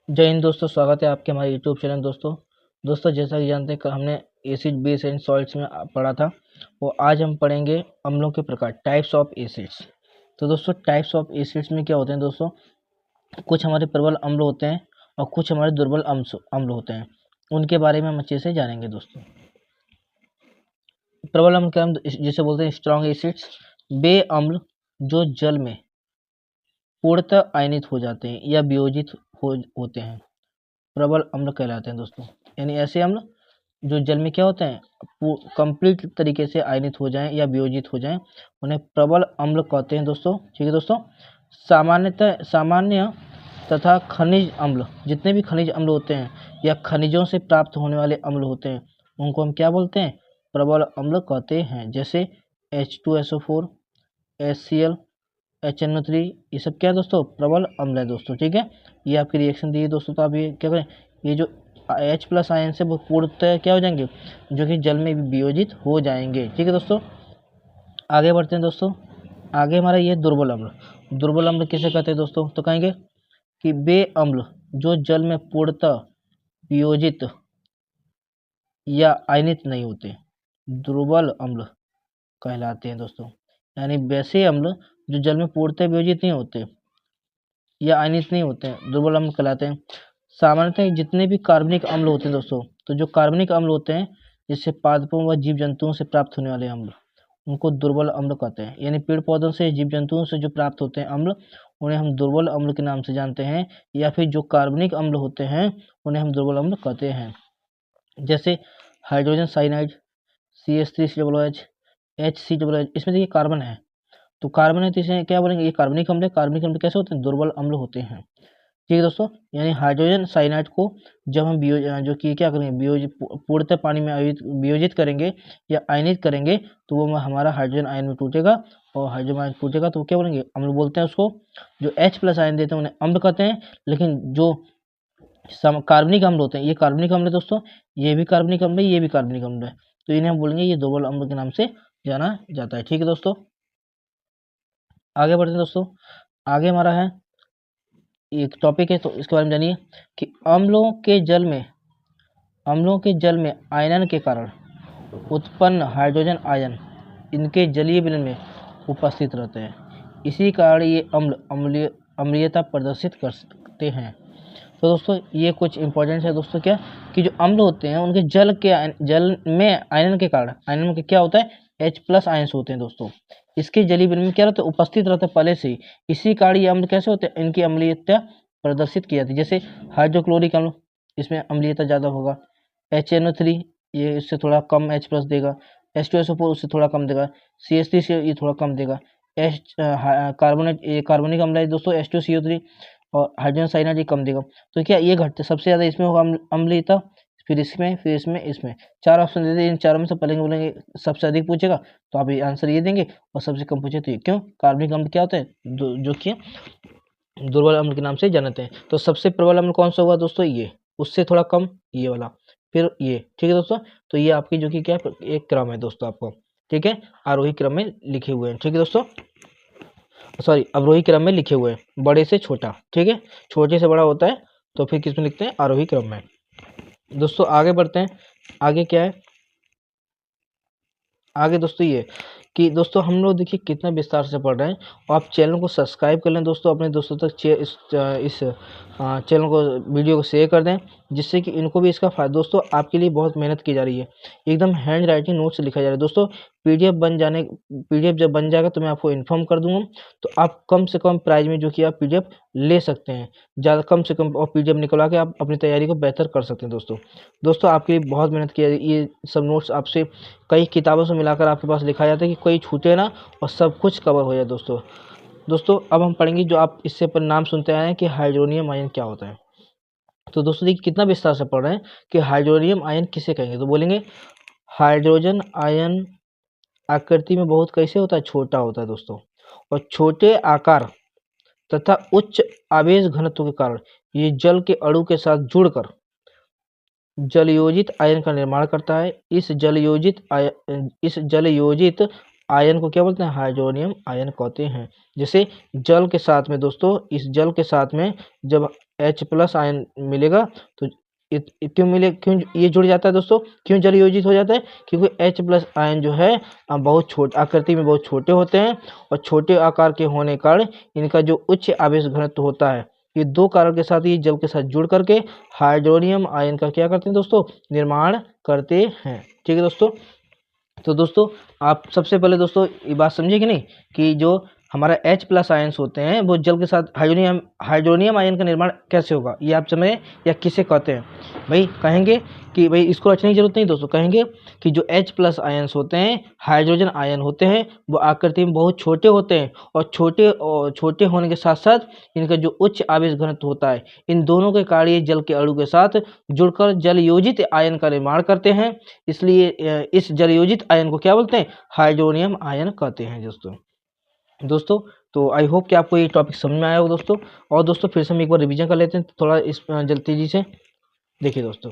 जय हिंद दोस्तों, स्वागत है आपके हमारे यूट्यूब चैनल। दोस्तों जैसा कि जानते हैं कि हमने एसिड बेस एंड सॉल्ट्स में पढ़ा था, वो आज हम पढ़ेंगे अम्लों के प्रकार, टाइप्स ऑफ एसिड्स। तो दोस्तों टाइप्स ऑफ एसिड्स में क्या होते हैं दोस्तों, कुछ हमारे प्रबल अम्ल होते हैं और कुछ हमारे दुर्बल अम्ल होते हैं। उनके बारे में हम अच्छे से जानेंगे दोस्तों। प्रबल अम्ल क्या हम जिसे बोलते हैं स्ट्रॉन्ग एसिड्स, वे अम्ल जो जल में पूर्णतः आयनित हो जाते हैं या वियोजित होते हैं, प्रबल अम्ल कहलाते हैं दोस्तों। यानी ऐसे अम्ल जो जल में क्या होते हैं, कंप्लीट तरीके से आयनित हो जाएं या वियोजित हो जाएं, उन्हें प्रबल अम्ल कहते हैं दोस्तों। ठीक है दोस्तों। सामान्य तथा खनिज अम्ल, जितने भी खनिज अम्ल होते हैं या खनिजों से प्राप्त होने वाले अम्ल होते हैं, उनको हम क्या बोलते हैं, प्रबल अम्ल कहते हैं। जैसे H2SO4, HCl, HNO3, ये सब क्या है दोस्तों, प्रबल अम्ल है दोस्तों। ठीक है, ये आपकी रिएक्शन दी है दोस्तों, तो आप ये क्या करें, ये जो H+ आयन से वो पूर्णतः क्या हो जाएंगे, जो कि जल में वियोजित हो जाएंगे। ठीक है दोस्तों, आगे बढ़ते हैं दोस्तों। आगे हमारा ये दुर्बल अम्ल। दुर्बल अम्ल किसे कहते हैं दोस्तों, तो कहेंगे कि वे अम्ल जो जल में पूर्णतः वियोजित या आयनित नहीं होते, दुर्बल अम्ल कहलाते हैं दोस्तों। यानी वैसे अम्ल जो जल में पूर्णतः वियोजित नहीं होते या आयनित नहीं होते हैं, दुर्बल अम्ल कहलाते हैं। सामान्यतः जितने भी कार्बनिक अम्ल होते हैं दोस्तों, तो जो कार्बनिक अम्ल होते हैं, जिससे पादपों व जीव जंतुओं से प्राप्त होने वाले अम्ल, उनको दुर्बल अम्ल कहते हैं। यानी पेड़ पौधों से, जीव जंतुओं से जो प्राप्त होते हैं अम्ल, उन्हें हम दुर्बल अम्ल के नाम से जानते हैं। या फिर जो कार्बनिक अम्ल होते हैं, उन्हें हम दुर्बल अम्ल कहते हैं। जैसे हाइड्रोजन साइनाइड, CH3COOH, HCOOH, इसमें देखिए कार्बन है, तो कार्बन है तो इसे क्या बोलेंगे, ये कार्बनिक अम्ल है। कार्बनिक अम्ल कैसे होते हैं, दुर्बल अम्ल होते हैं। ठीक है दोस्तों, यानी हाइड्रोजन साइनाइड को जब हम जो कि क्या करेंगे, पूर्णतः पानी में वियोजित करेंगे या आयनित करेंगे, तो वो हमारा हाइड्रोजन आयन में टूटेगा, और हाइड्रोजन आयन टूटेगा तो क्या बोलेंगे, अम्ल बोलते हैं उसको। जो H+ आयन देते हैं उन्हें अम्ल कहते हैं। लेकिन जो कार्बनिक अम्ल होते हैं, ये कार्बनिक अम्ल है दोस्तों, ये भी कार्बनिक अम्ल है, ये भी कार्बनिक अम्ल है, तो इन्हें हम बोलेंगे ये दुर्बल अम्ल के नाम से जाना जाता है। ठीक है दोस्तों, आगे बढ़ते हैं दोस्तों। आगे हमारा है एक टॉपिक है, तो इसके बारे में जानिए कि अम्लों के जल में आयनन के कारण उत्पन्न हाइड्रोजन आयन इनके जलीय विलयन में उपस्थित रहते हैं। इसी कारण ये अम्लीयता प्रदर्शित करते हैं। तो दोस्तों ये कुछ इंपॉर्टेंट है दोस्तों, क्या कि जो अम्ल होते हैं उनके जल में आयनन के कारण, आयनन के क्या होता है, H+ आयंस होते हैं दोस्तों, इसके जलीय विलयन में क्या रहता है, उपस्थित रहता है पहले से ही। इसी कारण ये अम्ल कैसे होते हैं, इनकी अम्लीयता प्रदर्शित की जाती है। जैसे हाइड्रोक्लोरिक अम्ल, इसमें अम्लीयता ज़्यादा होगा। HNO3, ये इससे थोड़ा कम H+ देगा। H2SO4 उससे थोड़ा कम देगा। CH3 से ये थोड़ा कम देगा। कार्बनिक अम्ल है दोस्तों H2CO3, और हाइड्रोजन साइनाइड ये कम देगा। तो क्या ये घटते, सबसे ज़्यादा इसमें होगा अम्लीयता, फिर इसमें चार ऑप्शन दे दें, इन चारों में से पहले बोलेंगे सबसे अधिक पूछेगा तो आप ये आंसर ये देंगे, और सबसे कम पूछे तो ये। क्यों, कार्बनिक अम्ल क्या होते हैं, जो कि दुर्बल अम्ल के नाम से जानते हैं। तो सबसे प्रबल अम्ल कौन सा हुआ दोस्तों, ये, उससे थोड़ा कम ये वाला, फिर ये। ठीक है दोस्तों, तो ये आपकी जो कि क्या एक क्रम है दोस्तों आपको, ठीक है, आरोही क्रम में लिखे हुए हैं। ठीक है दोस्तों, सॉरी, अवरोही क्रम में लिखे हुए हैं, बड़े से छोटा। ठीक है, छोटे से बड़ा होता है तो फिर किस में लिखते हैं, आरोही क्रम में। दोस्तों आगे बढ़ते हैं। आगे क्या है, आगे दोस्तों ये कि दोस्तों हम लोग देखिए कितना विस्तार से पढ़ रहे हैं, और आप चैनल को सब्सक्राइब कर लें दोस्तों, अपने दोस्तों तक इस चैनल को, वीडियो को शेयर कर दें, जिससे कि इनको भी इसका फायदा। दोस्तों आपके लिए बहुत मेहनत की जा रही है, एकदम हैंड राइटिंग नोट से लिखा जा रहा है दोस्तों। PDF जब बन जाएगा तो मैं आपको इन्फॉर्म कर दूंगा, तो आप कम से कम प्राइस में जो कि आप PDF ले सकते हैं, ज़्यादा कम से कम, और PDF निकलवा के आप अपनी तैयारी को बेहतर कर सकते हैं दोस्तों आपके लिए बहुत मेहनत की जा रही है। ये सब नोट्स आपसे कई किताबों से मिलाकर आपके पास लिखा जाता है कि कोई छूटे ना और सब कुछ कवर हो जाए दोस्तों अब हम पढ़ेंगे, जो आप इससे पर नाम सुनते आए हैं कि हाइड्रोनियम आयन क्या होता है। तो दोस्तों देखिए कितना विस्तार से पढ़ रहे हैं कि हाइड्रोनियम आयन किसे कहेंगे, तो बोलेंगे हाइड्रोजन आयन आकृति में बहुत कैसे होता है, छोटा होता है दोस्तों, और छोटे आकार तथा उच्च आवेश घनत्व के कारण ये जल के अणु के साथ जुड़कर जलयोजित आयन का निर्माण करता है। इस जलयोजित आयन को क्या बोलते हैं, हाइड्रोनियम आयन कहते हैं। जैसे जल के साथ में दोस्तों, इस जल के साथ में जब H प्लस आयन मिलेगा। तो क्यों ये जुड़ जाता है दोस्तों, क्यों जल योजित हो जाता है? क्योंकि H प्लस आयन जो है बहुत छोटे आकृति में बहुत छोटे होते हैं और छोटे आकार के होने के कारण इनका जो उच्च आवेश घनत्व होता है, ये दो कारण के साथ ये जल के साथ जुड़ करके हाइड्रोनियम आयन का क्या करते हैं दोस्तों, निर्माण करते हैं। ठीक है दोस्तों। तो दोस्तों आप सबसे पहले दोस्तों ये बात समझे कि नहीं कि जो हमारा H प्लस आयन्स होते हैं वो जल के साथ हाइड्रोनियम आयन का निर्माण कैसे होगा, ये आप समझे या किसे कहते हैं? भाई कहेंगे कि भाई इसको रचने की जरूरत नहीं दोस्तों, कहेंगे कि जो H प्लस आयन्स होते हैं हाइड्रोजन आयन होते हैं वो आकृति में बहुत छोटे होते हैं और छोटे होने के साथ साथ इनका जो उच्च आवेश घनत्व होता है, इन दोनों के कारण ये जल के अणु के साथ जुड़कर जल योजित आयन का निर्माण करते हैं। इसलिए इस जल योजित आयन को क्या बोलते हैं, हाइड्रोनियम आयन कहते हैं दोस्तों। तो आई होप कि आपको ये टॉपिक समझ में आया हो दोस्तों। और दोस्तों फिर से हम एक बार रिवीजन कर लेते हैं थोड़ा इस जल्दी तेजी से। देखिए दोस्तों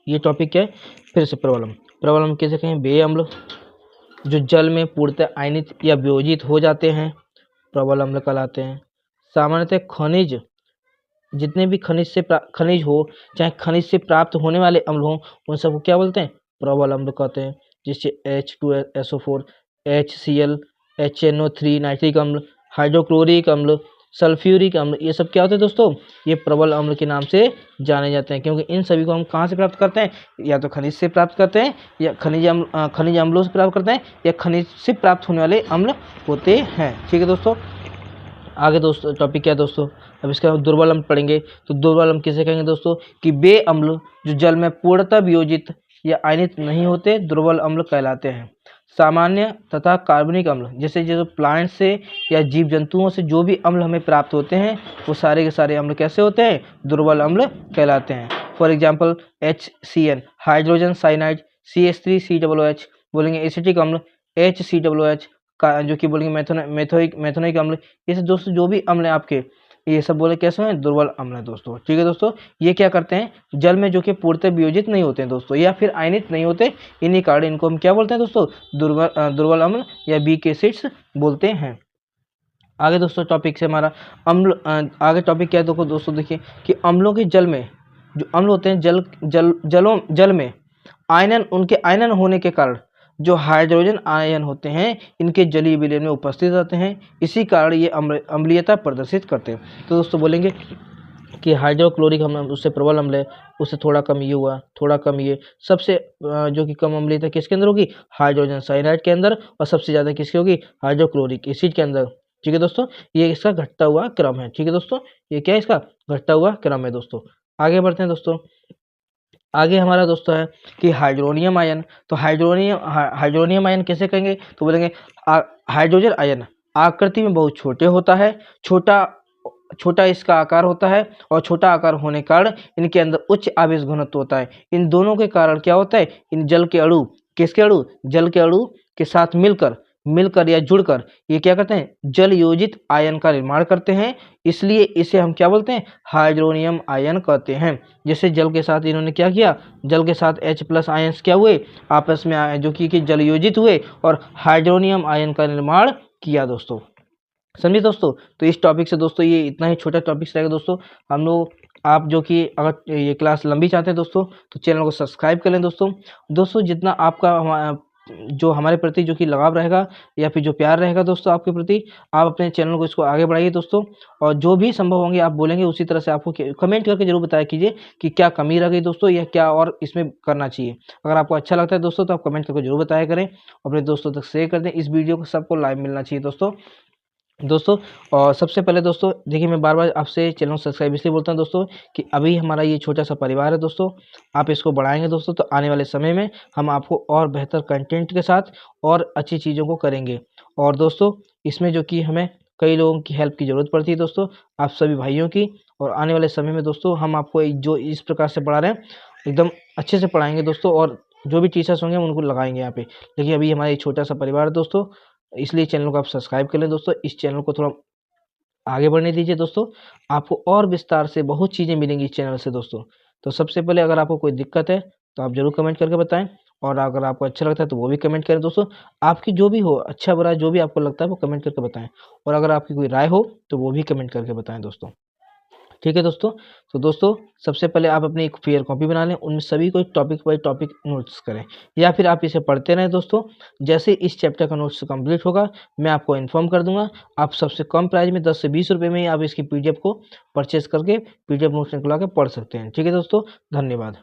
ये टॉपिक क्या है, फिर से प्रबलम कैसे कहें, वे अम्ल जो जल में पूर्णतः आयनित या वियोजित हो जाते हैं प्रबल अम्ल कहलाते हैं। सामान्यतः खनिज, जितने भी खनिज हो, चाहे खनिज से प्राप्त होने वाले अम्ल हो, उन सबको क्या बोलते हैं, प्रबल अम्ल कहते हैं। जैसे H2SO4, HCl, HNO3 नाइट्रिक अम्ल, हाइड्रोक्लोरिक अम्ल, सल्फ्यूरिक अम्ल, ये सब क्या होते हैं दोस्तों, ये प्रबल अम्ल के नाम से जाने जाते हैं। क्योंकि इन सभी को हम कहाँ से प्राप्त करते हैं, या तो खनिज से प्राप्त करते हैं, या खनिज अम्लों से प्राप्त करते हैं, या खनिज से प्राप्त होने वाले अम्ल होते हैं। ठीक है दोस्तों। आगे दोस्तों टॉपिक क्या है दोस्तों, अब इसका दुर्बल अम्ल पढ़ेंगे। तो दुर्बल अम्ल किसे कहेंगे दोस्तों, कि वे अम्ल जो जल में पूर्णतः वियोजित या आयनित नहीं होते दुर्बल अम्ल कहलाते हैं। सामान्य तथा कार्बनिक अम्ल, जैसे जो प्लांट से या जीव जंतुओं से जो भी अम्ल हमें प्राप्त होते हैं वो सारे के सारे अम्ल कैसे होते हैं, दुर्बल अम्ल कहलाते हैं। For example HCN hydrogen cyanide, CH3COOH बोलेंगे एसिटिक अम्ल, HCOOH का जो कि बोलेंगे मेथोनिक अम्ल। ये सब दोस्तों जो भी अम्ल हैं आपके, ये सब बोले कैसे हैं, दुर्बल अम्ल है दोस्तों। ठीक है दोस्तों। ये क्या करते हैं, जल में जो कि पूर्णतः वियोजित नहीं होते हैं दोस्तों, या फिर आयनित नहीं होते, इन्हीं कारण इनको हम क्या बोलते हैं दोस्तों, दुर्बल अम्ल या वीक एसिड्स बोलते हैं। आगे दोस्तों टॉपिक से हमारा आगे टॉपिक क्या है दोस्तों देखिए कि अम्लों के जल में जो अम्ल होते हैं जल में आयनन, उनके आयनन होने के कारण जो हाइड्रोजन आयन होते हैं इनके जलीय विलयन में उपस्थित रहते हैं, इसी कारण ये अम्लीयता प्रदर्शित करते हैं। तो दोस्तों बोलेंगे कि हाइड्रोक्लोरिक अम्ल उससे प्रबल अम्ल है, उससे थोड़ा कम ये हुआ, थोड़ा कम ये, सबसे जो कि कम अम्लीयता किसके अंदर होगी, हाइड्रोजन साइनाइड के अंदर, और सबसे ज़्यादा किसकी होगी, हाइड्रोक्लोरिक एसिड के अंदर। ठीक है दोस्तों, ये इसका घटता हुआ क्रम है। ठीक है दोस्तों, ये क्या है, इसका घटता हुआ क्रम है दोस्तों। आगे बढ़ते हैं दोस्तों। आगे हमारा दोस्तों है कि हाइड्रोनियम आयन। तो हाइड्रोनियम आयन कैसे कहेंगे, तो बोलेंगे हाइड्रोजन आयन आकृति में बहुत छोटे होता है, छोटा इसका आकार होता है, और छोटा आकार होने के कारण इनके अंदर उच्च आवेश घनत्व होता है। इन दोनों के कारण क्या होता है, इन जल के अणु, किसके अणु, जल के अणु के साथ मिलकर या जुड़कर ये क्या करते हैं, जल योजित आयन का निर्माण करते हैं। इसलिए इसे हम क्या बोलते हैं, हाइड्रोनियम आयन कहते हैं। जैसे जल के साथ इन्होंने क्या किया, जल के साथ H प्लस आयन्स क्या हुए, आपस में आए जो कि जल योजित हुए और हाइड्रोनियम आयन का निर्माण किया दोस्तों। समझे दोस्तों। तो इस टॉपिक से दोस्तों ये इतना ही छोटा टॉपिक रहेगा दोस्तों। हम लोग आप जो कि अगर ये क्लास लंबी चाहते हैं दोस्तों तो चैनल को सब्सक्राइब कर लें दोस्तों। जितना आपका जो हमारे प्रति जो कि लगाव रहेगा या फिर जो प्यार रहेगा दोस्तों आपके प्रति, आप अपने चैनल को इसको आगे बढ़ाइए दोस्तों। और जो भी संभव होंगे आप बोलेंगे उसी तरह से आपको कमेंट करके जरूर बताया कीजिए कि क्या कमी रह गई दोस्तों, या क्या और इसमें करना चाहिए। अगर आपको अच्छा लगता है दोस्तों तो आप कमेंट करके जरूर बताया करें, अपने दोस्तों तक शेयर कर दें। इस वीडियो को सबको लाइव मिलना चाहिए दोस्तों। और सबसे पहले दोस्तों देखिए, मैं बार बार आपसे चैनल सब्सक्राइब इसलिए बोलता हूं दोस्तों कि अभी हमारा ये छोटा सा परिवार है दोस्तों, आप इसको बढ़ाएंगे दोस्तों तो आने वाले समय में हम आपको और बेहतर कंटेंट के साथ और अच्छी चीज़ों को करेंगे। और दोस्तों इसमें जो कि हमें कई लोगों की हेल्प की ज़रूरत पड़ती है दोस्तों, आप सभी भाइयों की। और आने वाले समय में दोस्तों हम आपको जो इस प्रकार से पढ़ा रहे हैं एकदम अच्छे से पढ़ाएंगे दोस्तों, और जो भी टीचर्स होंगे हम उनको लगाएंगे यहाँ पे। लेकिन अभी हमारा ये छोटा सा परिवार है दोस्तों, इसलिए चैनल को आप सब्सक्राइब कर लें दोस्तों। इस चैनल को थोड़ा आगे बढ़ने दीजिए दोस्तों, आपको और विस्तार से बहुत चीज़ें मिलेंगी इस चैनल से दोस्तों। तो सबसे पहले अगर आपको कोई दिक्कत है तो आप जरूर कमेंट करके बताएं, और अगर आपको अच्छा लगता है तो वो भी कमेंट करें दोस्तों। आपकी जो भी हो, अच्छा बुरा जो भी आपको लगता है वो कमेंट करके बताएं, और अगर आपकी कोई राय हो तो वो भी कमेंट करके बताएं दोस्तों। ठीक है दोस्तों। तो दोस्तों सबसे पहले आप अपनी एक फेयर कॉपी बना लें, उनमें सभी को टॉपिक बाई टॉपिक नोट्स करें, या फिर आप इसे पढ़ते रहें दोस्तों। जैसे इस चैप्टर का नोट्स कंप्लीट होगा मैं आपको इन्फॉर्म कर दूंगा। आप सबसे कम प्राइस में 10 से 20 रुपये में ही आप इसकी PDF को परचेस करके PDF नोट्स निकलवा के पढ़ सकते हैं। ठीक है दोस्तों, धन्यवाद।